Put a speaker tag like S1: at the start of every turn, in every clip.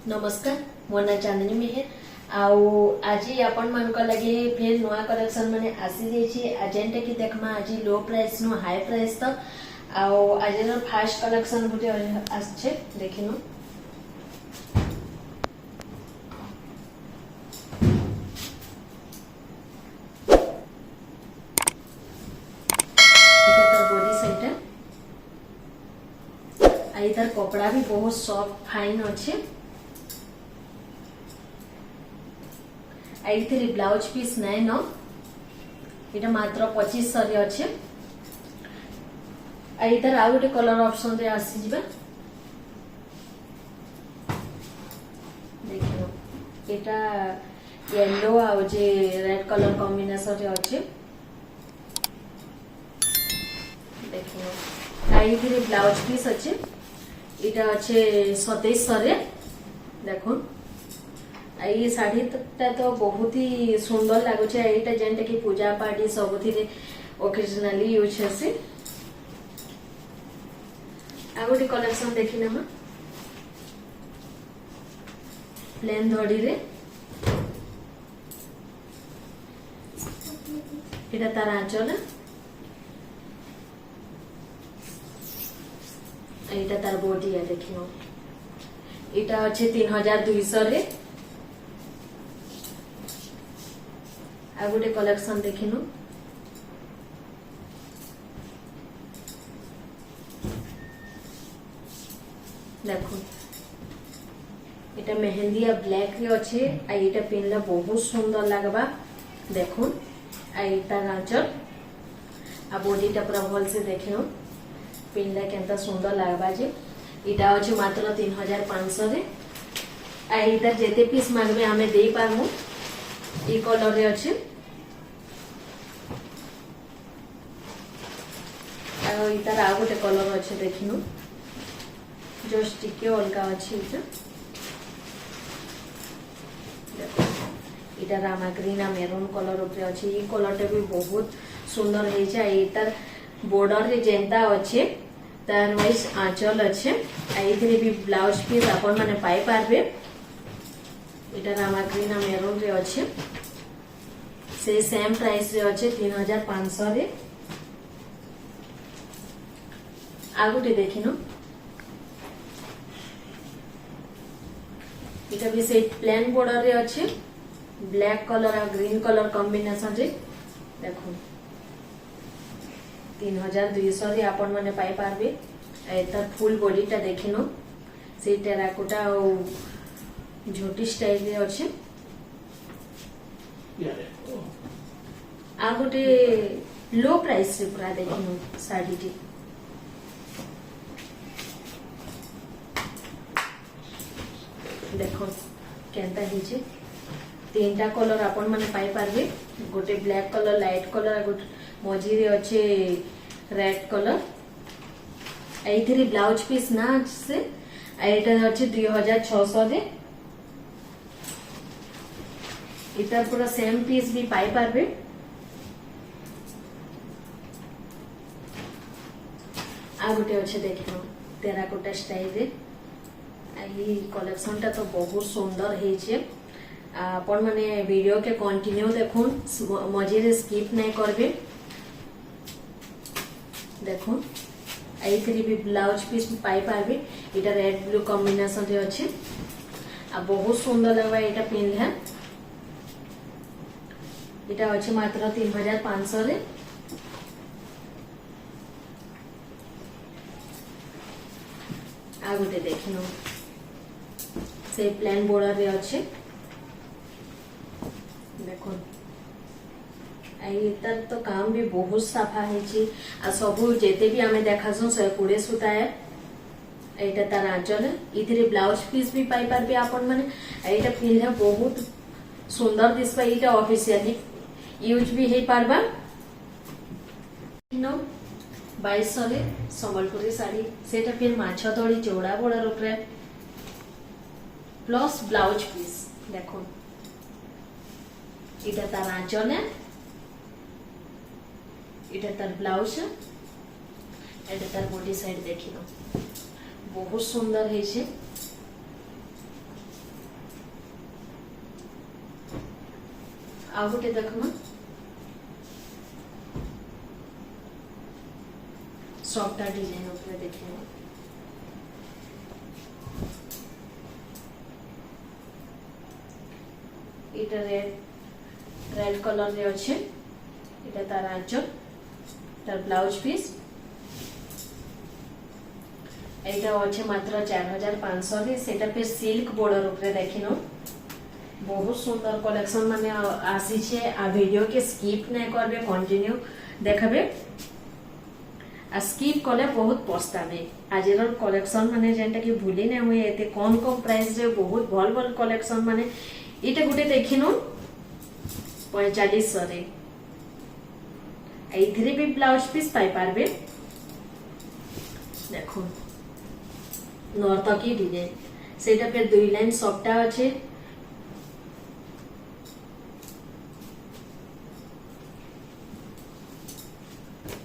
S1: नमस्कार मो ना चांदनी मेहर आउ आज आपण मान लगे फिर नुआ कलेक्शन माने आसी जाइए आजेंटा की देखमा आज लो प्राइस नु हाई प्राइस तक आउ आज फास्ट कलेक्शन गुटे आछे देखिनो इधर कपड़ा भी बहुत सॉफ्ट फाइन अच्छे आई ब्लाउज पीस नाइ न इटा मात्र 2500 अच्छे इधर आउ गोटे कलर ऑप्शन रे आसी जिबा देखियो एटा येलो आउ जे रेड कलर कॉम्बिनेशन रे अच्छे देखियो आई ब्लाउज पीस अच्छे इटा अच्छे 2700 रे देखो ये साड़ी तो बहुत ही सुंदर लगुचे एटा जेंटा कि पूजा पार्टी सबुथि ओकेजनली यूज हेसी आ गोटे कलेक्शन देखि ना प्लेन धड़ी रे एटा तार आंचल एटा तार बॉडी है देखियो एटा अच्छे 3200 रे आ गोटे कलेक्शन देखिनु देखो एटा मेहंदिया ब्लैक रे अच्छे आ एटा पिनला बहुत सुंदर लगबा देखो आ एटा गांचल आ बॉडीटा पूरा भल से देखियो पिनला केनता सुंदर लगबा जे एटा अच्छे मात्र 3500 रे आ इधर जेते पीस मांगबे हमें देई पारमु ई कलर रे अच्छे इधर आ गोटे कलर अच्छे देखिनु जस्ट टिके अलगा अच्छे इधर रामा ग्रीन आ मेरून कलर ऊपर अच्छे ये कलर भी बहुत सुंदर है इधर बॉर्डर रे जेंता अच्छे तार वाइज आंचल अच्छे आइधरे भी ब्लाउज पीस आपण माने पाई पारबे इधर रामा ग्रीन आ मेरून रे अच्छे से सेम प्राइस रे अच्छे 3500 रे आगुटे देखिनो इटा भी से प्लेन बॉर्डर रे अच्छे ब्लैक कलर और ग्रीन कलर कॉम्बिनेशन रे देखो 3200 रे आपण माने पाई पारबे एतर फुल बॉडी टा देखिनो से टेराकोटा और झोटी स्टाइल रे अच्छे आगुटे लो प्राइस रे पूरा देखिनो साड़ी टी देखो केनता हिचे तीनटा कलर आपण माने पाई पारबे गोटे ब्लैक कलर लाइट कलर गोटे मझी रे अच्छे रेड कलर एइथरे ब्लाउज पीस ना से एटा अच्छे 2600 दे इतर पूरा सेम पीस भी पाई पारबे आ गोटे अच्छे देखिनो टेराकोटा स्टाइल रे ये कलेक्शन टा तो बहुत सुंदर है आपण माने वीडियो के कंटिन्यू देखुन मझे रे स्किप नहीं करबे देखो एइथरे भी ब्लाउज पीस पाई पारबे इटा रेड ब्लू कॉम्बिनेशन रे अच्छे आ बहुत सुंदर लगबा इटा पिनले इटा अच्छे मात्र 3500 रे आ गोटे देखिनो से प्लेन बॉर्डर रे अच्छे देखो तर तो काम भी बहुत साफा है आ सबू जेते भी आमे देखासु 120 सूता है एटा तार आंचल इधरे ब्लाउज पीस भी पाई पारबे आपण माने एटा पिनले बहुत सुंदर दिसबा एटा ऑफिशियली यूज भी हे पारबा नो 2200 रे संबलपुरी साड़ी सेटा फिर माछ तोड़ी चौड़ा बड़ा रूपरे प्लस ब्लाउज पीस देखो इटा तार आंचल है इटा तार ब्लाउज एटा तार बॉडी साइड देखिनो बहुत सुंदर है छे आ गोटे देखना सबटा डिजाइन ऊपर देखिए इटा रेड कलर रे अच्छे इटा तार आंचल तार ब्लाउज पीस एटा अच्छे मात्र 4500 रे सेटा पे सिल्क बॉर्डर ऊपर देखिनो बहुत सुंदर कलेक्शन माने आसी छे आ वीडियो के स्किप नै करबे कंटिन्यू देखबे आ स्किप कले बहुत पछताबे आजिर कलेक्शन माने जेंटा कि भूली नै होय एते कम प्राइस रे बहुत भल भल कलेक्शन माने इटा गुटे देखिनो 4500 रे एथिरे भी ब्लाउज पीस पाई पारबे देखो नर्तकी डिजाइन सेटा पे 2 लाइन सबटा अछि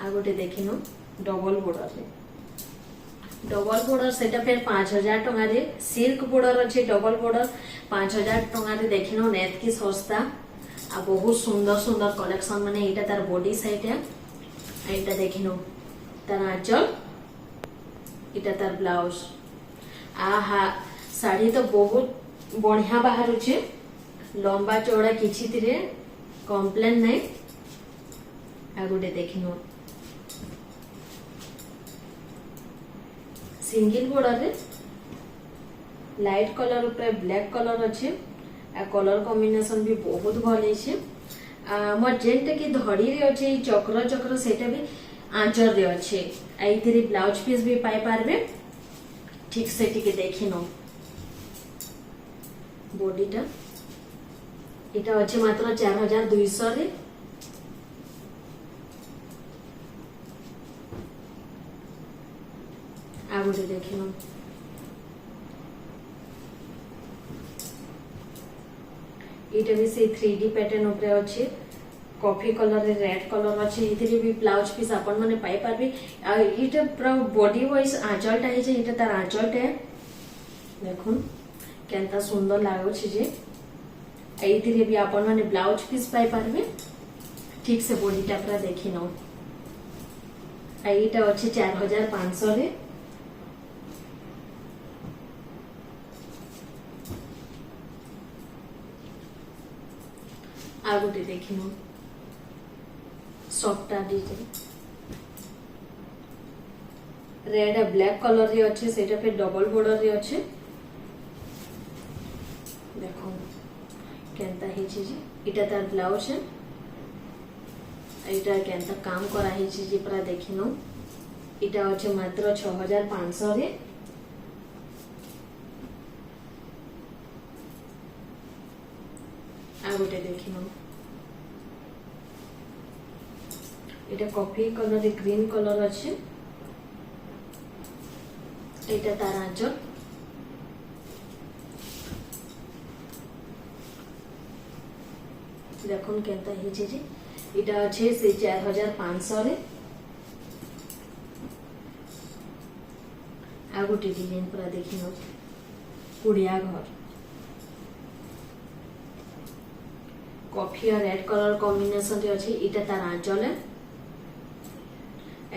S1: आ गोटे देखिनो डबल बॉर्डर सेटा पे 5000 टंगा रे सिल्क बॉर्डर अछि डबल बॉर्डर 5000 टंगा रे देखिनो नेत की सस्ता आ बहुत सुंदर सुंदर कलेक्शन माने एटा तार बॉडी साइड है एटा देखिनो तार आंचल एटा तार ब्लाउज आहा साड़ी तो बहुत बढ़िया बाहर छे लंबा चौड़ा किछि तिरे कंप्लेन नै आ गोटे देखिनो सिंगल बॉर्डर रे लाइट कलर ऊपर ब्लैक कलर अच्छे आ कलर कॉम्बिनेशन भी बहुत भल छे मोर जेंटे की धड़ी रे अच्छे चक्र चक्र सेटा भी आंचल रे अच्छे आइथिरे ब्लाउज पीस भी पाई पारबे ठीक से टिके देखिनो बॉडीटा एटा अच्छे मात्र 4200 रे आ गोटे देखिनो एटा भी से 3D पैटर्न ऊपर अच्छे कॉफी कलर रे रेड कलर अच्छे इथिरे भी ब्लाउज पीस अपन माने पाई पारबे आ एटा पूरा बॉडी वाइज आंचलटा हे जे एटा तार आंचलटा देखुन केनता सुंदर लागो छै जे एथिरे भी अपन माने ब्लाउज पीस पाई पारबे ठीक से बॉडीटा पूरा देखिनो आ एटा अच्छे 4500 रे आ गोटे देखिनो सॉफ्टा डिजाइन रेड आ ब्लैक कलर रे अच्छे सेटा पे डबल बॉर्डर रे अच्छे देखो केनता हे छी जे इटा तार ब्लाउज है इटा केनता काम करा हे छी जे पूरा देखिनो इटा अच्छे मात्र 6500 रे आ गोटे देखिनो एटा कॉफी कलर रे ग्रीन कलर अच्छे एटा तार आंचल देखुन केनता हे जे एटा अच्छे से 4500 रे आ गोटे डिजाइन पूरा देखिनो कुड़िया घर कॉफी और रेड कलर कॉम्बिनेशन रे अछि इटा तार आंचल है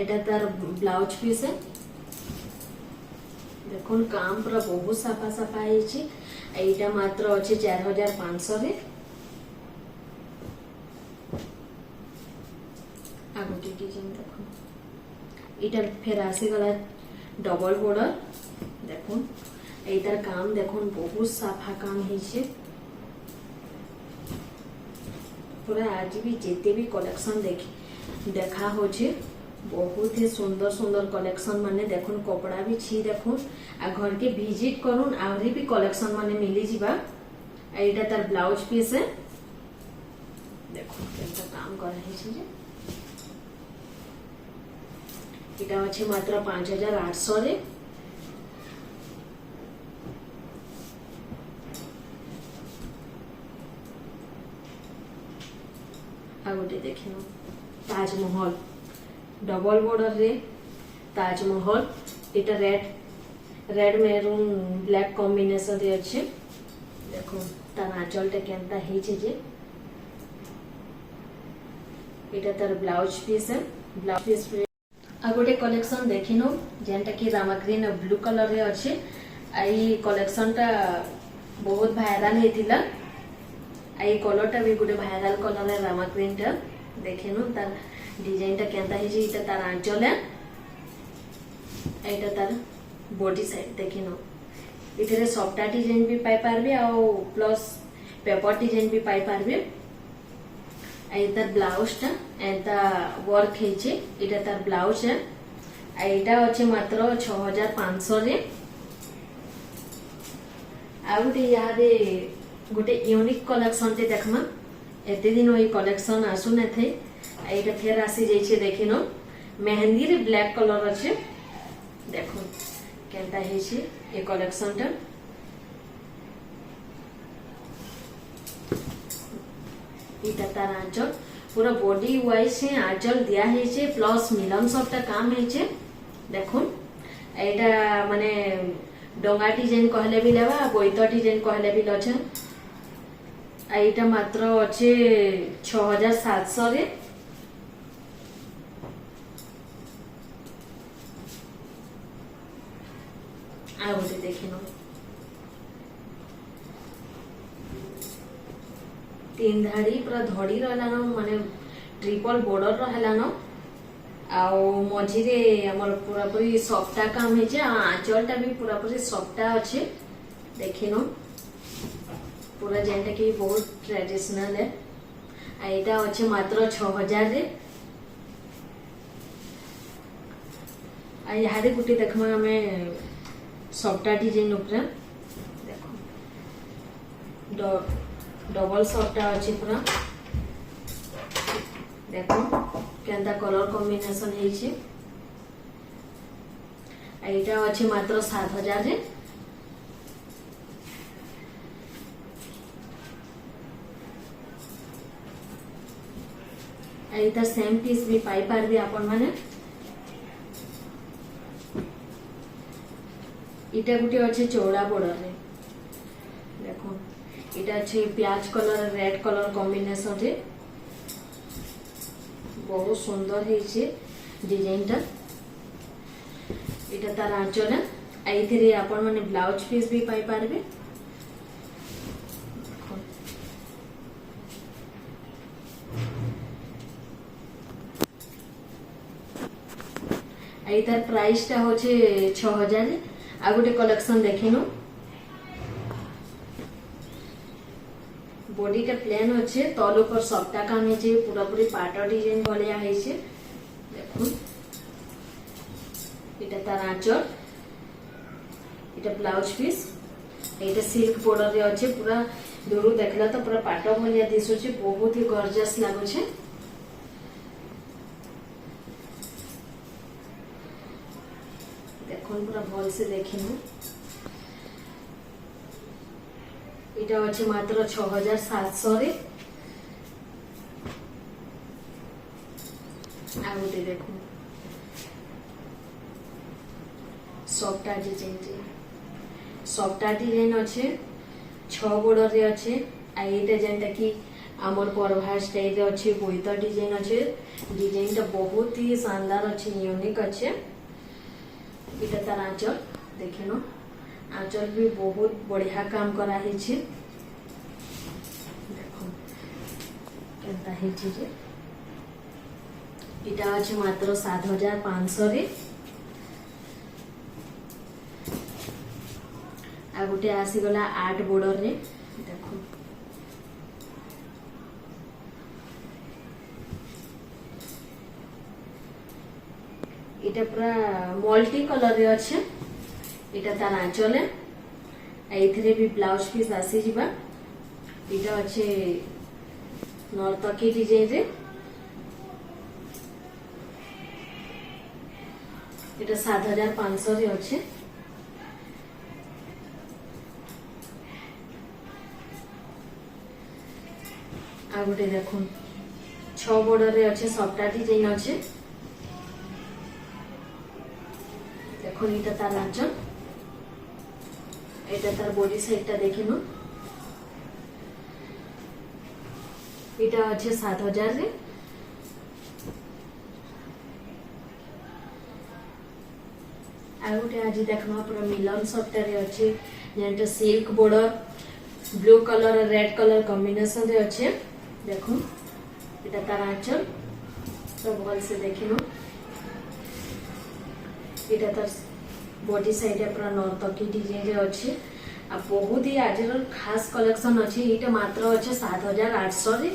S1: एटा तार ब्लाउज पीस है देखुन काम पूरा बहुत साफा साफा है छी एटा मात्र अछि 4500 रे आ गोटे डिजाइन देखुन इटा फेर आसी गला डबल बॉर्डर देखुन एटार काम देखुन बहुत साफा काम है छी पूरा आज भी जेते भी कलेक्शन देखा हो बहुत ही सुंदर सुंदर कलेक्शन माने देखुन कपड़ा भी छी देखुन आ घर के विजिट करूँ आहरी भी कलेक्शन माने मिली जीवा एटा तार ब्लाउज पीस है देखो केनता काम कर रही छे एटा अछि मात्र 5800 रे आ गोटे देखिनो ताजमहल डबल बॉर्डर रे ताजमहल एटा रेड मेरून ब्लैक कॉम्बिनेशन रे अच्छे देखो तार आंचलटा केनता हे छे जे एटा तार ब्लाउज पीस है ब्लाउज पीस आ गोटे कलेक्शन देखिनो जेनटा कि रामा ग्रीन ब्लू कलर रे अच्छे आई कलेक्शन टा बहुत भाइराल हेतिला आई कलर टा भी गोटे भाइराल कलर है रामा ग्रीन टा देखिनो तार डिजाइन टा केनता हे जे इटा तार आंचल है एटा तार बॉडी साइड देखिनो इथे सफ्टा डिजाइन भी पाई पारबे आ प्लस पेपर डिजाइन भी पाई पारबे तार ब्लाउज टा एंता वर्क हेचे इटा तार ब्लाउज है एटा अच्छे मात्र 6500 रे आ गोटे यादे गोटे यूनिक कलेक्शन टे देखमा एते दिन ओई कलेक्शन आसु न थे एटा फेर आसी जाइछे देखिनो मेहंदी रे ब्लैक कलर अच्छे देखो केनता हेचे ए कलेक्शन टा इटा तार आंचल पूरा बॉडी वाइज से आंचल दिया है प्लस मिलन सबटा काम है देखो एटा माने डोंगा डिजाइन कहले भी लेवा बोईत डिजाइन कहले भी लछ एटा मात्र अच्छे 6700 रे आ गोटे देखिनो 3 धाड़ी पूरा धड़ी रहलानो माने ट्रिपल बॉर्डर रहलानो आउ मझिरे हमर पूरा पूरी सफ्टा काम है जे आंचलटा भी पूरा पूरी सफ्टा अच्छे देखिनो पूरा जेनटा कि बहुत ट्रेडिशनल है एटा अच्छे मात्र 6000 रे आ यादे गुटी देखमा हमें सफ्टा डिजाइन ऊपर देखो डबल सफ्टा अच्छे पूरा देखो केंता कलर कॉम्बिनेशन हेछि एटा अच्छे मात्र 7000 रे एटा सेम पीस भी पाई पारबे आपण माने इटा गुटी अच्छे चौड़ा बॉर्डर रे देखो इटा अच्छे प्याज कलर रेड कलर कॉम्बिनेशन रे बहुत सुंदर है डिजाइन टा इटा तार आंचल है एथिरे आपण माने ब्लाउज पीस भी पाई पारबे तार प्राइस टा होचे 6000 आ गोटे कलेक्शन देखिनो बॉडी टा प्लेन अच्छे तल ऊपर सफ्टा काम है पूरा पूरी पाट डिजाइन भलिया है देखो इटा तार आंचल इटा ब्लाउज पीस एटा सिल्क बॉर्डर रे अच्छे पूरा दूर देखला तो पूरा पाट भलिया दिसुचे बहुत ही गॉर्जियस लागुचे देखो पूरा भल से देखिनो इटा अच्छे मात्र 6700 रे आ गोटे देखो सफ्टा डिजाइन अच्छे 6 बॉर्डर रे अच्छे आ एटा जेनटा कि आमर परभा स्टाइल रे अच्छे बोईत डिजाइन अच्छे डिजाइन टा बहुत ही शानदार अच्छे यूनिक अच्छे इटा तार आंचल देखिनो आंचल भी बहुत बढ़िया काम करा है देखो केनता है जे इटा अच्छे मात्र 7500 रे आ गोटे आसी गला 8 बॉर्डर रे देखो इटा पूरा मल्टी कलर रे अच्छे इटा तार आंचल है एथिरे भी ब्लाउज पीस आसी जिबा इटा अच्छे नर्तकी डिजाइन रे इटा 7500 रे अच्छे आ गोटे देखो 6 बॉर्डर रे अच्छे सफ्टा डिजाइन अच्छे देखो इटा तार आंचल एटा तार बॉडी साइड टा देखिनो इटा अच्छे 7000 रे आ गोटे आज देखमा पूरा मिलन सफ्टवेयर अच्छे जेंटे silk border blue colour red colour combination रे अच्छे देखो एटा तार आंचल तो भल से देखिनो एटा तार बॉडी साइड पूरा नर्तकी डिजाइन रे अच्छे आ बहुत ही आज खास कलेक्शन अच्छे ये मात्र अच्छे 7800 रे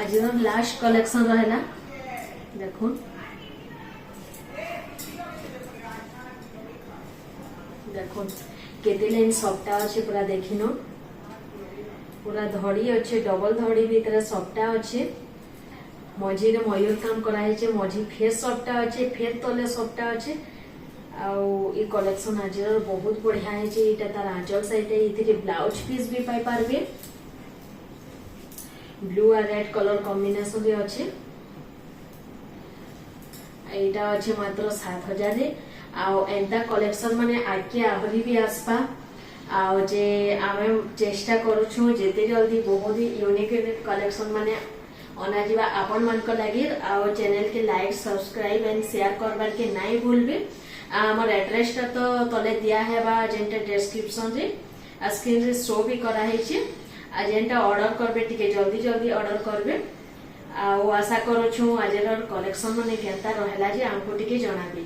S1: आज लास्ट कलेक्शन रहला देखो देखो केते लाइन सफ्टा अच्छे पूरा देखिनो पूरा धड़ी अच्छे डबल धड़ी भीतर सफ्टा अच्छे मझी रे मयूर काम कराई छे मझी फेर सफ्टा अच्छे फेर तले सफ्टा अच्छे आउ ई कलेक्शन आज बहुत बढ़िया है जे एटा तार आंचल साइड इथिरे ब्लाउज पीस भी पाई पारबे ब्लू और रेड कलर कॉम्बिनेशन रे अच्छे एटा अच्छे मात्र 7000 रे आउ एंता कलेक्शन माने आके आहरी भी आसपा आउ जे आमे चेष्टा करूछु जेते जल्दी बहुत ही यूनिक कलेक्शन माने अना जीवा आपन मन को लागि आउ चैनल के लाइक सब्सक्राइब एंड शेयर करबार के नहीं भूलबे हमर एड्रेस ता तो तले दिया है बा जेंटा डिस्क्रिप्शन रे स्क्रीन रे शो भी करा है छे आ जेंटा ऑर्डर करबे टिके जल्दी जल्दी ऑर्डर करबे आ आशा करूछु आजर कलेक्शन माने केता रहला जे हमको टिके जणाबे।